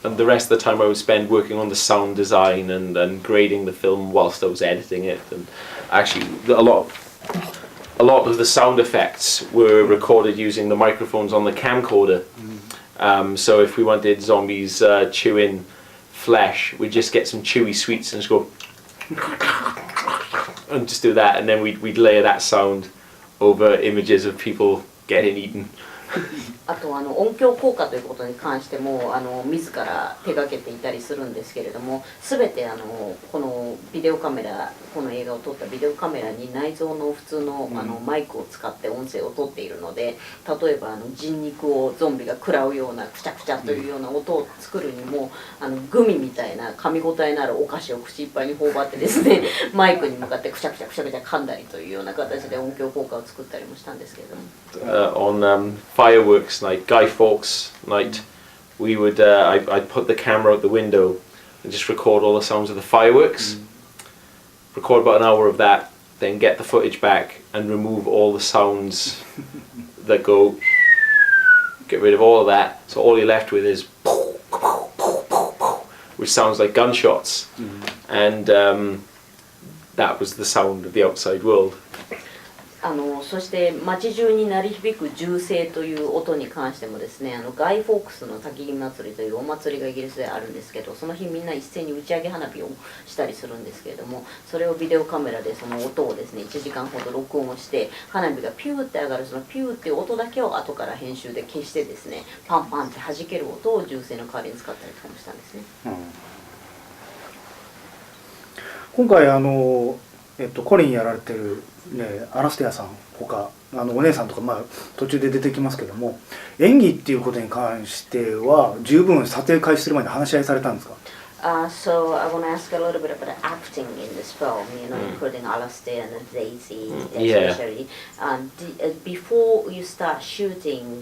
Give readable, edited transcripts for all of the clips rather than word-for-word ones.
and the rest of the time I would spend working on the sound design and grading the film whilst I was editing it. And actually, a lot of the sound effects were recorded using the microphones on the camcorder. So if we wanted zombies chewing flesh, we'd just get some chewy sweets and just go and just do that, and then we'd layer that sound over images of people getting eaten. あと音響効果ということに関しても自ら手掛けていたりするんですけれども、全てこのビデオカメラ、この映画を撮ったビデオカメラに内蔵の普通のマイクを使って音声を撮っているので、例えば人肉をゾンビが食らうようなくちゃくちゃというような音を作るにもグミみたいな噛み応えのあるお菓子を口いっぱいに頬張ってですねマイクに向かってくちゃくちゃくちゃくちゃ噛んだりというような形で音響効果を作ったりもしたんですけれども。On fireworks night, Guy Fawkes night, we would I'd put the camera out the window and just record all the sounds of the fireworks, record about an hour of that, then get the footage back and remove all the sounds that go, get rid of all of that, so all you're left with is which sounds like gunshots, and that was the sound of the outside world. そして街中に鳴り響く銃声という音に関してもですね、ガイ・フォークスの焚き火祭りというお祭りがイギリスであるんですけど、その日みんな一斉に打ち上げ花火をしたりするんですけれども、それをビデオカメラでその音をですね1時間ほど録音をして、花火がピューって上がるそのピューっていう音だけを後から編集で消してですね、パンパンって弾ける音を銃声の代わりに使ったりとかもしたんですね。今回コリンやられてる、アラステアさんほかお姉さんとか、途中で出てきますけども、演技っていうことに関しては十分撮影開始する前に話し合いされたんですか？So I want to ask a little bit about the acting in this film, including Alasdair and Daisy, especially. Before you start shooting,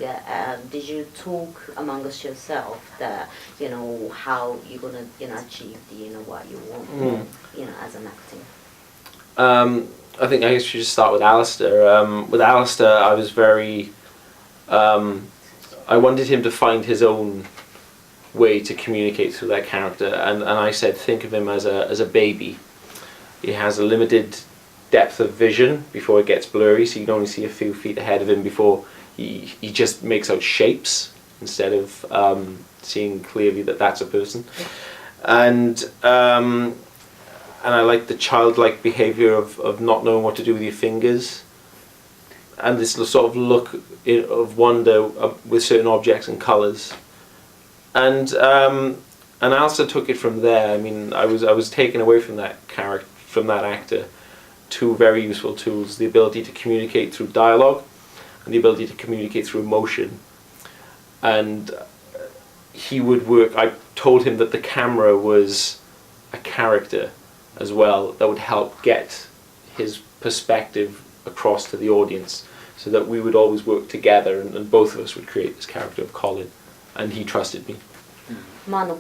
did you talk amongst yourself that how you're gonna achieve what you want, as an acting? I think I should just start with Alasdair. With Alasdair, I was very. I wanted him to find his own way to communicate through that character, and I said, think of him as a baby. He has a limited depth of vision before it gets blurry, so you can only see a few feet ahead of him before he just makes out shapes instead of seeing clearly that that's a person. And I like the childlike behaviour of not knowing what to do with your fingers, and this sort of look of wonder with certain objects and colours. And Alistair took it from there. I mean, I was taken away from that character, from that actor, two very useful tools: the ability to communicate through dialogue, and the ability to communicate through emotion. And he would work. I told him that the camera was a character as well that would help get his perspective across to the audience, so that we would always work together, and both of us would create this character of Colin, and he trusted me.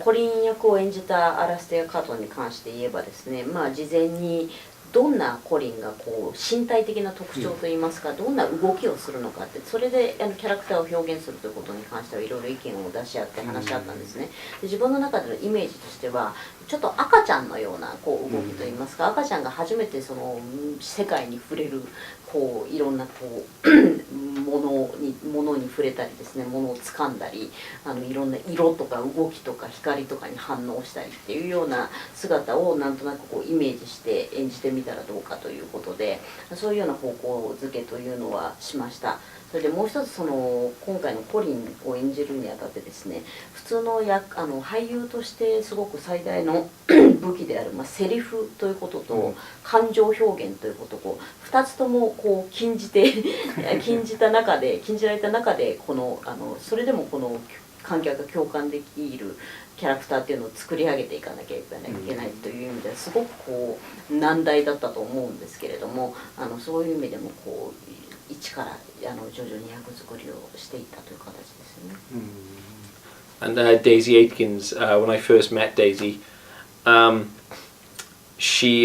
コリン役を演じたアラステア・カートンに関して言えばですね、事前にどんなコリンが身体的な特徴といいますか、どんな動きをするのかって、それでキャラクターを表現するということに関してはいろいろ意見を出し合って話し合ったんですね。で、自分の中でのイメージとしてはちょっと赤ちゃんのような動きといいますか、赤ちゃんが初めてその世界に触れるいろんなものに触れたりですね、ものを掴んだり、いろんな色とか動きとか光とかに反応したりっていうような姿をなんとなくイメージして演じてみたらどうかということで、そういうような方向づけというのはしました。それでもう一つ今回のコリンを演じるにあたってですね、普通の俳優としてすごく最大の武器である、セリフということと感情表現ということを2つとも禁じられた中でそれでも観客が共感できるキャラクターっていうのを作り上げていかなきゃいけないという意味ではすごく難題だったと思うんですけれども、そういう意味でも一から徐々に役作りをしていったという形ですね。And Daisy Aitkins, when I first met Daisy, we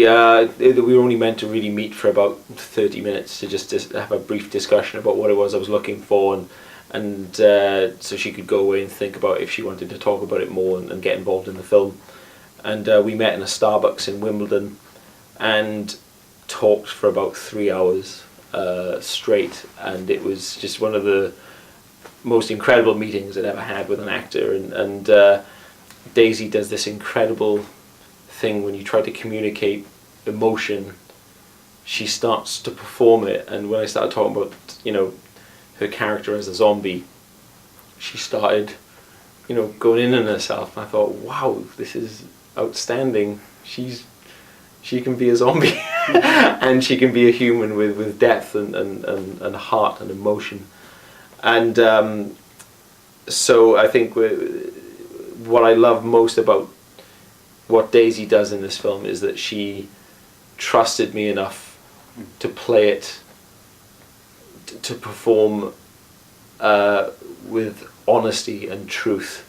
were only meant to really meet for about 30 minutes to just have a brief discussion about what it was I was looking for, and so she could go away and think about if she wanted to talk about it more and get involved in the film. And we met in a Starbucks in Wimbledon and talked for about 3 hours straight, and it was just one of the most incredible meetings I'd ever had with an actor. And Daisy does this incredible thing when you try to communicate emotion, she starts to perform it. And when I started talking about, you know, her character as a zombie, she started, you know, going in on herself. And I thought, wow, this is outstanding. She can be a zombie and she can be a human with depth and heart and emotion. And so I think what I love most about what Daisy does in this film is that she trusted me enough to play it, to perform with honesty and truth.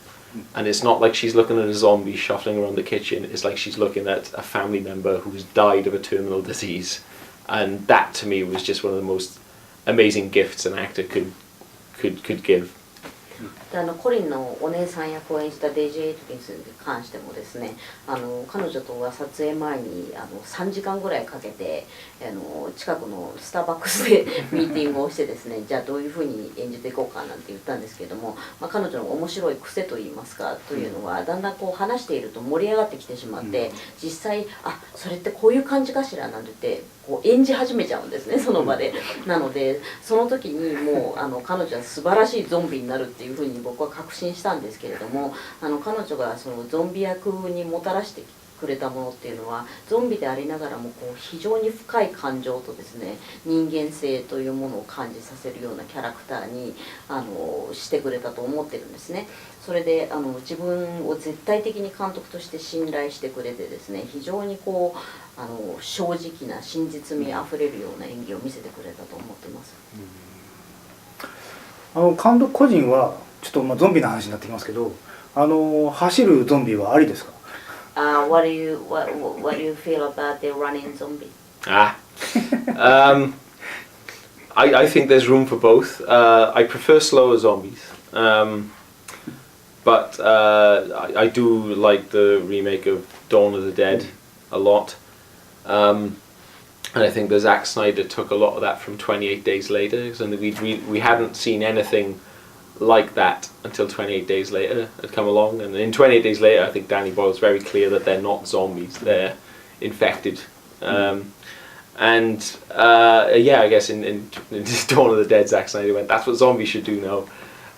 And it's not like she's looking at a zombie shuffling around the kitchen. It's like she's looking at a family member who's died of a terminal disease. And that to me was just one of the most amazing gifts an actor could give. コリンのお姉さん役を演じたデイジー・エイトキンズに関してもですね、彼女とは撮影前に3時間ぐらいかけて近くのスターバックスでミーティングをしてですね、じゃあどういうふうに演じていこうかなんて言ったんですけれども、彼女の面白い癖といいますかというのはだんだんこう話していると盛り上がってきてしまって、実際それってこういう感じかしらなんて言ってこう演じ始めちゃうんですね、その場で。なのでその時にもう彼女は素晴らしいゾンビになるっていうふうに僕は確信したんですけれども、彼女がそのゾンビ役にもたらしてくれたものっていうのはゾンビでありながらもこう非常に深い感情とですね、人間性というものを感じさせるようなキャラクターにしてくれたと思ってるんですね。それで自分を絶対的に監督として信頼してくれてですね、非常にこう正直な真実味あふれるような演技を見せてくれたと思ってます。監督個人はちょっとゾンビの話になってきますけど、走るゾンビはありですか？What do you feel about the running zombie? I think there's room for both. I prefer slower zombies, but I do like the remake of Dawn of the Dead a lot. And I think the Zack Snyder took a lot of that from 28 Days Later, and we hadn't seen anything like that until 28 Days Later had come along. And in 28 Days Later, I think Danny Boyle's very clear that they're not zombies, they're infected. Yeah, I guess in Dawn of the Dead, Zack Snyder went, that's what zombies should do now.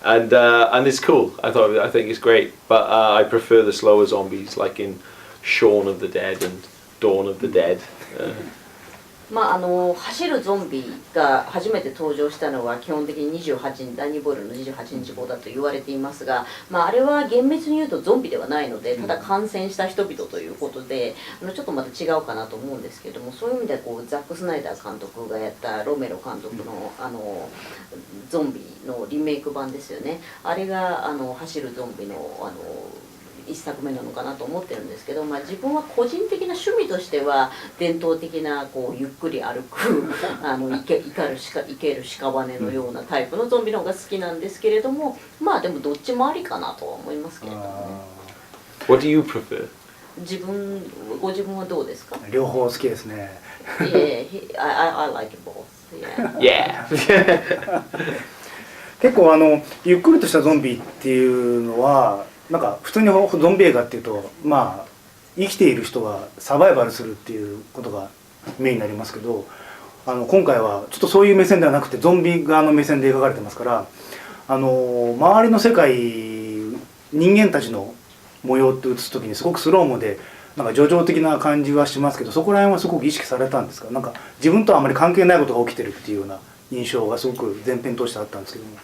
And it's cool. I think it's great, but I prefer the slower zombies, like in Shaun of the Dead and Dawn of the Dead. 走るゾンビが初めて登場したのは基本的にダニー・ボイルの28日号だと言われていますが、あれは厳密に言うとゾンビではないので、ただ感染した人々ということでちょっとまた違うかなと思うんですけども、そういう意味ではザック・スナイダー監督がやったロメロ監督のゾンビのリメイク版ですよね。あれが走るゾンビの一作目なのかなと思ってるんですけど、自分は個人的な趣味としては伝統的なこうゆっくり歩く生ける屍のようなタイプのゾンビの方が好きなんですけれども、でもどっちもありかなとは思いますけれどもね。What do you prefer? ご自分はどうですか？両方好きですね。Yeah, I like both. Yeah. 結構ゆっくりとしたゾンビっていうのはなんか普通にゾンビ映画っていうと生きている人がサバイバルするっていうことがメインになりますけど、今回はちょっとそういう目線ではなくてゾンビ側の目線で描かれてますから、周りの世界人間たちの模様って映す時にすごくスローモでなんか叙情的な感じはしますけど、そこら辺はすごく意識されたんですか？なんか自分とはあまり関係ないことが起きてるっていうような印象がすごく前編通してあったんですけども。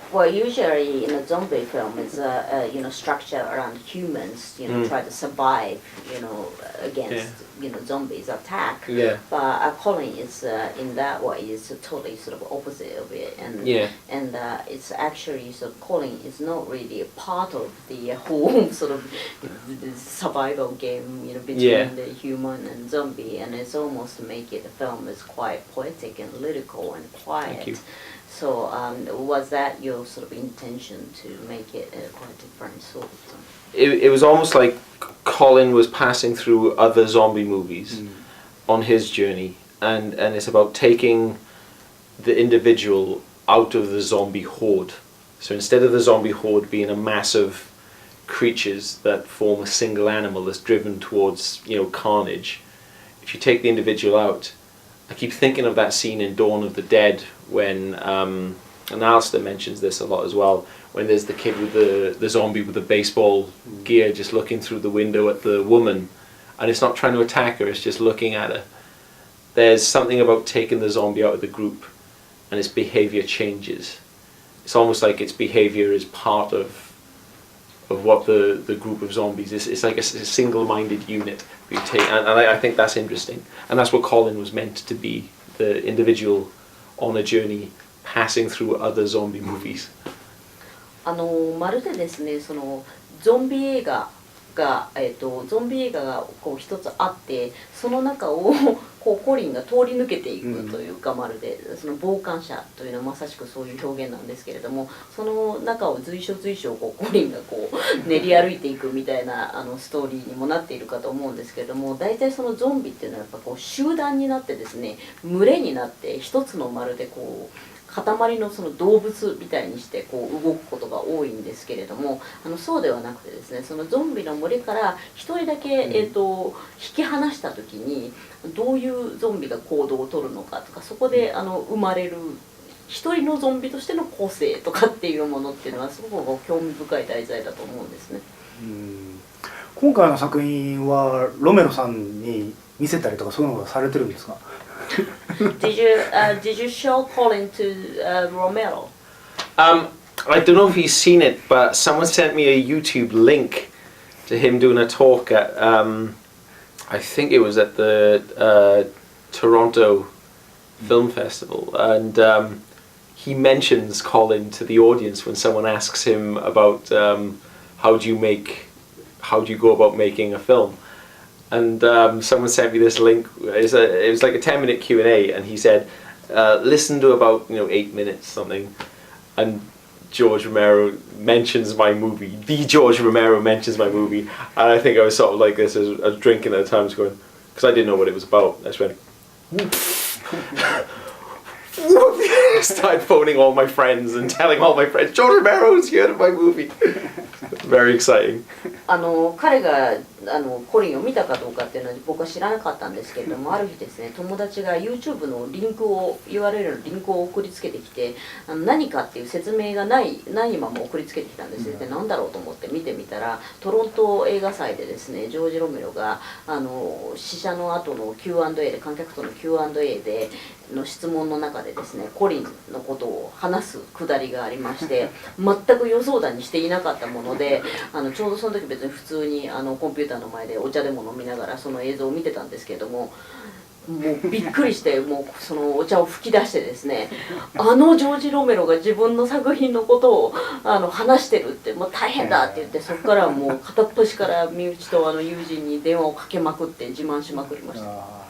Well, usually in a zombie film, it's structure around humans, try to survive, against zombies attack. Yeah. But Colin is in that way is totally sort of opposite of it, and it's actually Colin is not really a part of the whole sort of the survival game, between the human and zombie, and it's almost make it the film is quite poetic and lyrical and quiet. So was that your sort of intention to make it quite a different sort of thing? It was almost like Colin was passing through other zombie movies on his journey, and it's about taking the individual out of the zombie horde. So instead of the zombie horde being a massive creatures that form a single animal that's driven towards, carnage, if you take the individual out, I keep thinking of that scene in Dawn of the Dead when, and Alistair mentions this a lot as well, when there's the kid with the zombie with the baseball gear just looking through the window at the woman, and it's not trying to attack her, it's just looking at her. There's something about taking the zombie out of the group and its behavior changes. It's almost like its behavior is part of what the group of zombies is. It's like a single-minded unit you take, and I think that's interesting, and that's what Colin was meant to be, the individual on a journey passing through other zombie movies. まるでですね、そのゾンビ映画がこう一つあって、その中をこうコリンが通り抜けていくというか、まるでその傍観者というのはまさしくそういう表現なんですけれども、その中を随所随所こうコリンがこう練り歩いていくみたいなストーリーにもなっているかと思うんですけれども、大体そのゾンビっていうのはやっぱこう集団になってですね、群れになって一つのまるでこう塊のその動物みたいにしてこう動くことが多いんですけれども、そうではなくてですね、そのゾンビの群れから一人だけ、引き離した時にどういうゾンビが行動をとるのかとか、そこで生まれる一人のゾンビとしての個性とかっていうものっていうのはすごく興味深い題材だと思うんですね。今回の作品はロメロさんに見せたりとかそういうのがされてるんですか？ Did you show Colin to Romero? I don't know if he's seen it, but someone sent me a YouTube link to him doing a talk at, I think it was at the Toronto Film Festival, and he mentions Colin to the audience when someone asks him about how do you go about making a film. And someone sent me this link. It was like a 10-minute Q&A, and he said, listen to about 8 minutes something, and George Romero mentions my movie. The George Romero mentions my movie, and I think I was sort of like this. I was drinking at the time, just going, because I didn't know what it was about. I just went, started phoning all my friends and telling all my friends, George Romero's here in my movie. Very exciting. 彼がコリンを見たかどうかっていうのは僕は知らなかったんですけれども、ある日ですね、友達が YouTube のリンクを URL のリンクを送りつけてきて、何かっていう説明がないまま送りつけてきたんですよ。で、なんだろうと思って見てみたら、トロント映画祭でですね、ジョージ・ロメロが試写の後の Q&A で、観客との Q&A での質問の中でですね、コリンのことを話すくだりがありまして、全く予想だにしていなかったもので、ちょうどその時別に普通にコンピューターの前でお茶でも飲みながらその映像を見てたんですけれども、もうびっくりして、もうそのお茶を吹き出してですね、ジョージ・ロメロが自分の作品のことを話してるって、もう大変だって言って、そこからもう片っ端から身内と友人に電話をかけまくって自慢しまくりました。